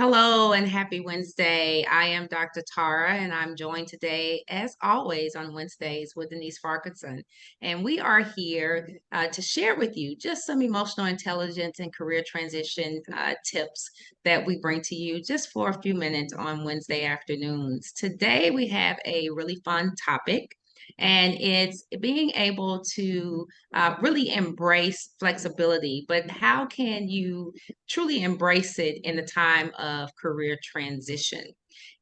Hello and happy Wednesday. I am Dr. Tara, and I'm joined today, as always, on Wednesdays with Denise Farquharson. And we are here to share with you just some emotional intelligence and career transition tips that we bring to you just for a few minutes on Wednesday afternoons. Today, we have a really fun topic. And it's being able to really embrace flexibility, but how can you truly embrace it in the time of career transition?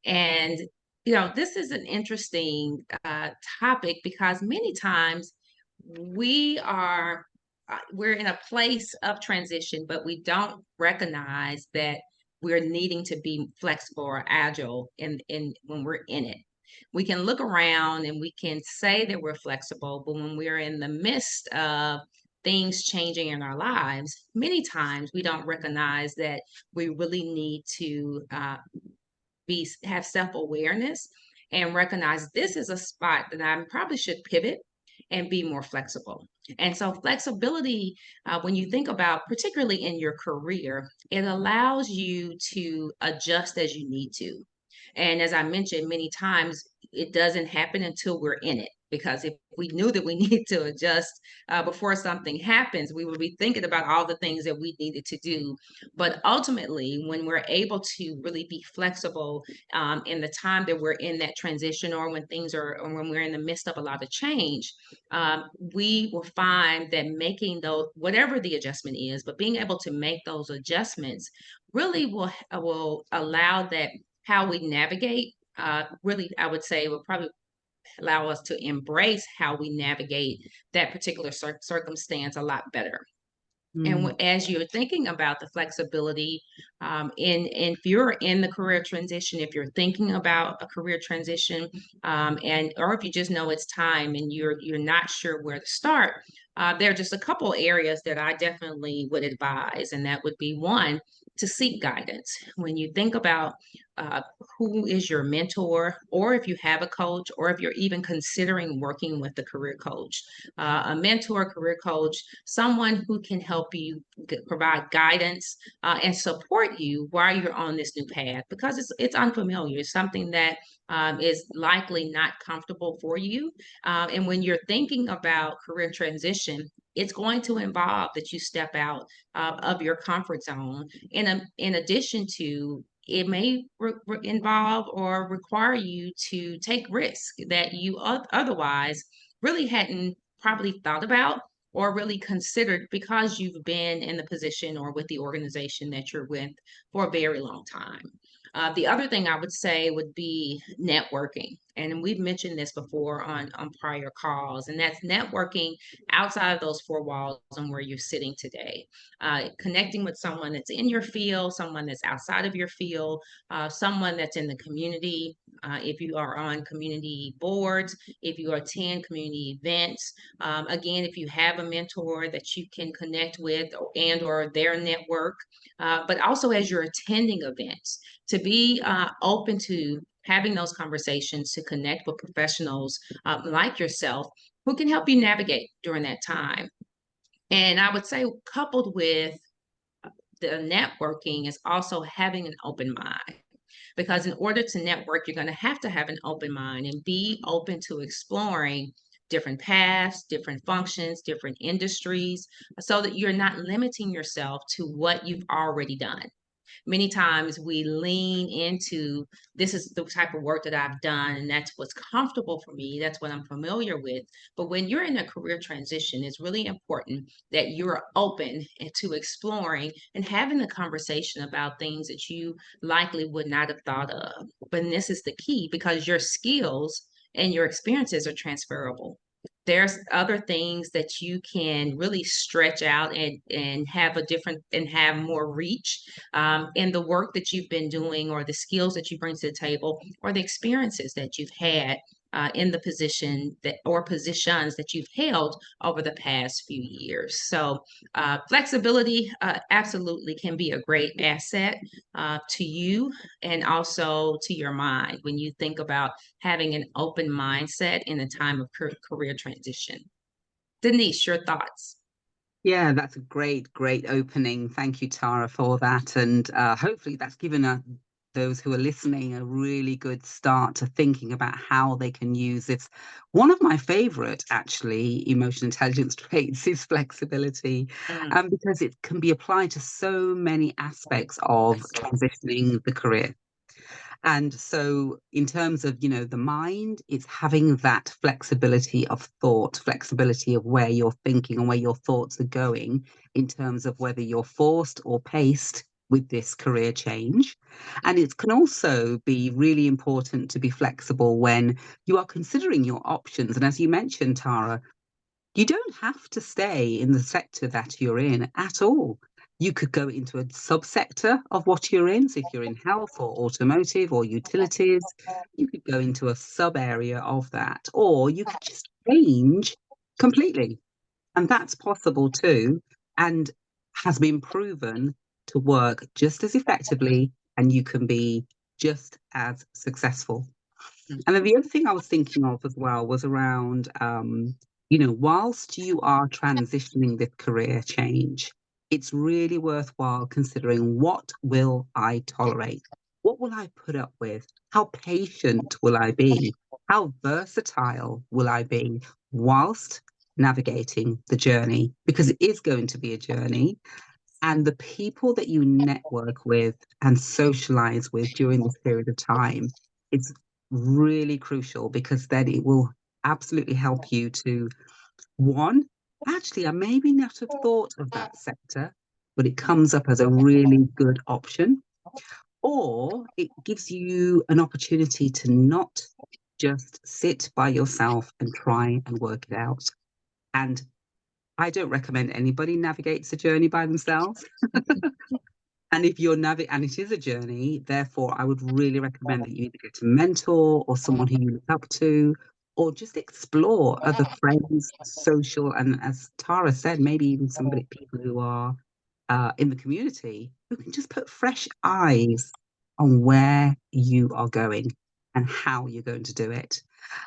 And, this is an interesting topic because many times we are we're in a place of transition, but we don't recognize that we're needing to be flexible or agile in when we're in it. We can look around and we can say that we're flexible, but when we're in the midst of things changing in our lives, many times we don't recognize that we really need to be have self-awareness and recognize this is a spot that I probably should pivot and be more flexible. And so flexibility, when you think about, particularly in your career, it allows you to adjust as you need to. And as I mentioned many times, it doesn't happen until we're in it. Because if we knew that we need to adjust before something happens, we would be thinking about all the things that we needed to do. But ultimately, when we're able to really be flexible in the time that we're in that transition, or when things are, or when we're in the midst of a lot of change, we will find that making those, whatever the adjustment is, but being able to make those adjustments really will allow that how we navigate, really, I would say, will probably allow us to embrace how we navigate that particular circumstance a lot better. And Mm, as you're thinking about the flexibility, if you're in the career transition, if you're thinking about a career transition, and or if you just know it's time and you're not sure where to start, there are just a couple areas that I definitely would advise, and that would be one, to seek guidance. When you think about uh, who is your mentor, or if you have a coach, or if you're even considering working with a career coach, a mentor, career coach, someone who can help you provide guidance and support you while you're on this new path, because it's unfamiliar. It's something that is likely not comfortable for you. And when you're thinking about career transition, it's going to involve that you step out of your comfort zone. In addition to, it may involve or require you to take risk that you otherwise really hadn't probably thought about or really considered, because you've been in the position or with the organization that you're with for a very long time. The other thing I would say would be networking. And we've mentioned this before on prior calls, and that's networking outside of those four walls and where you're sitting today. Connecting with someone that's in your field, someone that's outside of your field, someone that's in the community. If you are on community boards, if you attend community events, again, if you have a mentor that you can connect with, or their network, but also as you're attending events, to be open to having those conversations, to connect with professionals like yourself who can help you navigate during that time. And I would say, coupled with the networking, is also having an open mind. Because in order to network, you're going to have an open mind and be open to exploring different paths, different functions, different industries, so that you're not limiting yourself to what you've already done. Many times we lean into, this is the type of work that I've done, and that's what's comfortable for me, that's what I'm familiar with. But when you're in a career transition, it's really important that you're open to exploring and having a conversation about things that you likely would not have thought of. But this is the key, because your skills and your experiences are transferable. There's other things that you can really stretch out and have a different and have more reach in the work that you've been doing, or the skills that you bring to the table, or the experiences that you've had in the position that, or positions that you've held over the past few years. So flexibility absolutely can be a great asset to you, and also to your mind, when you think about having an open mindset in a time of career transition. Denise, your thoughts? Yeah, that's a great opening. Thank you, Tara, for that. And hopefully that's given those who are listening a really good start to thinking about how they can use this. One of my favorite, actually, emotional intelligence traits is flexibility, Mm, because it can be applied to so many aspects of transitioning the career. And so, in terms of, the mind, it's having that flexibility of thought, flexibility of where you're thinking and where your thoughts are going, in terms of whether you're forced or paced with this career change. And it can also be really important to be flexible when you are considering your options. And as you mentioned, Tara, you don't have to stay in the sector that you're in at all. You could go into a subsector of what you're in. So if you're in health or automotive or utilities, you could go into a sub area of that, or you could just change completely. And that's possible too, and has been proven to work just as effectively, and you can be just as successful. mm, And then the other thing I was thinking of as well was around, whilst you are transitioning this career change, it's really worthwhile considering, what will I tolerate? What will I put up with? How patient will I be? How versatile will I be whilst navigating the journey? Because it is going to be a journey, and the people that you network with and socialize with during this period of time is really crucial, because then it will absolutely help you to, one, actually, I maybe not have thought of that sector, but it comes up as a really good option. Or it gives you an opportunity to not just sit by yourself and try and work it out. And I don't recommend anybody navigates a journey by themselves. And if you're and it is a journey, therefore, I would really recommend that you either get a mentor or someone who you look up to, or just explore other friends, social, and as Tara said, maybe even somebody, people who are in the community, who can just put fresh eyes on where you are going and how you're going to do it.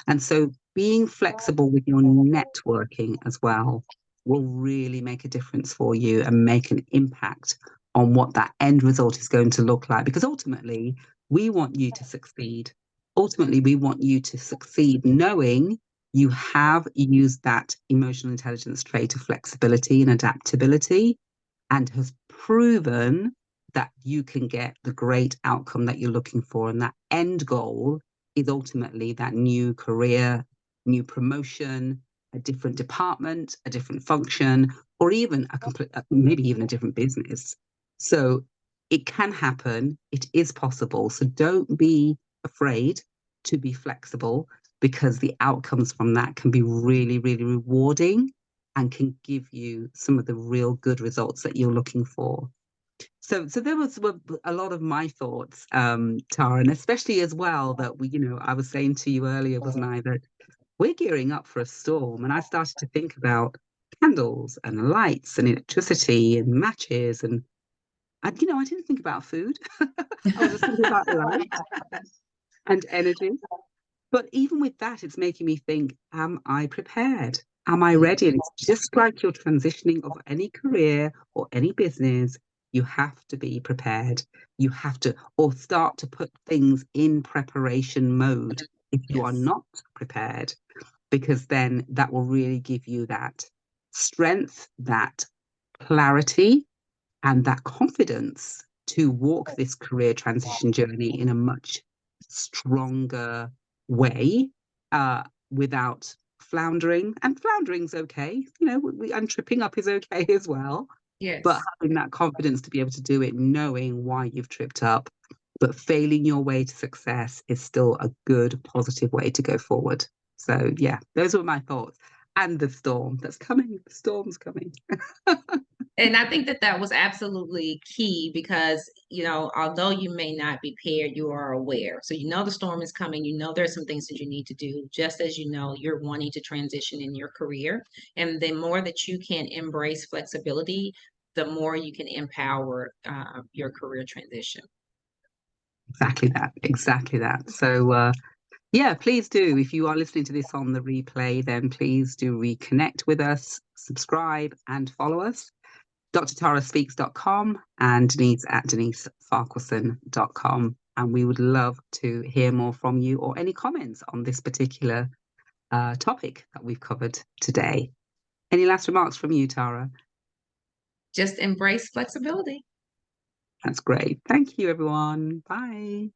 And so being flexible with your networking as well will really make a difference for you and make an impact on what that end result is going to look like. Because ultimately, we want you to succeed. Ultimately, we want you to succeed knowing you have used that emotional intelligence trait of flexibility and adaptability, and has proven that you can get the great outcome that you're looking for. And that end goal is ultimately that new career, new promotion, a different department, a different function, or even a complete, maybe even a different business. So it can happen. It is possible. So don't be afraid to be flexible, because the outcomes from that can be really, really rewarding and can give you some of the real good results that you're looking for. So there were a lot of my thoughts, Tara, and especially as well that I was saying to you earlier, wasn't I, that we're gearing up for a storm, and I started to think about candles and lights and electricity and matches, and I didn't think about food. I was just thinking about light and energy. But even with that, it's making me think, am I prepared? Am I mm. ready? And it's just like you're transitioning of any career or any business, you have to be prepared. You have to, or start to put things in preparation mode if you are Yes. not prepared, because then that will really give you that strength, that clarity, and that confidence to walk this career transition journey in a much stronger way, without floundering. And floundering's okay, and tripping up is okay as well. But Yes. having that confidence to be able to do it, knowing why you've tripped up, but failing your way to success is still a good, positive way to go forward. So, yeah, those were my thoughts. And the storm that's coming, the storm's coming. And I think that that was absolutely key because, although you may not be paired, you are aware. So you know the storm is coming. You know there's some things that you need to do, just as you know you're wanting to transition in your career. And the more that you can embrace flexibility, the more you can empower your career transition. Exactly that. Exactly that. So, Yeah, please do. If you are listening to this on the replay, then please do reconnect with us, subscribe, and follow us. drtaraspeaks.com and Denise at denisefarquharson.com. And we would love to hear more from you or any comments on this particular topic that we've covered today. Any last remarks from you, Tara? Just embrace flexibility. That's great. Thank you, everyone. Bye.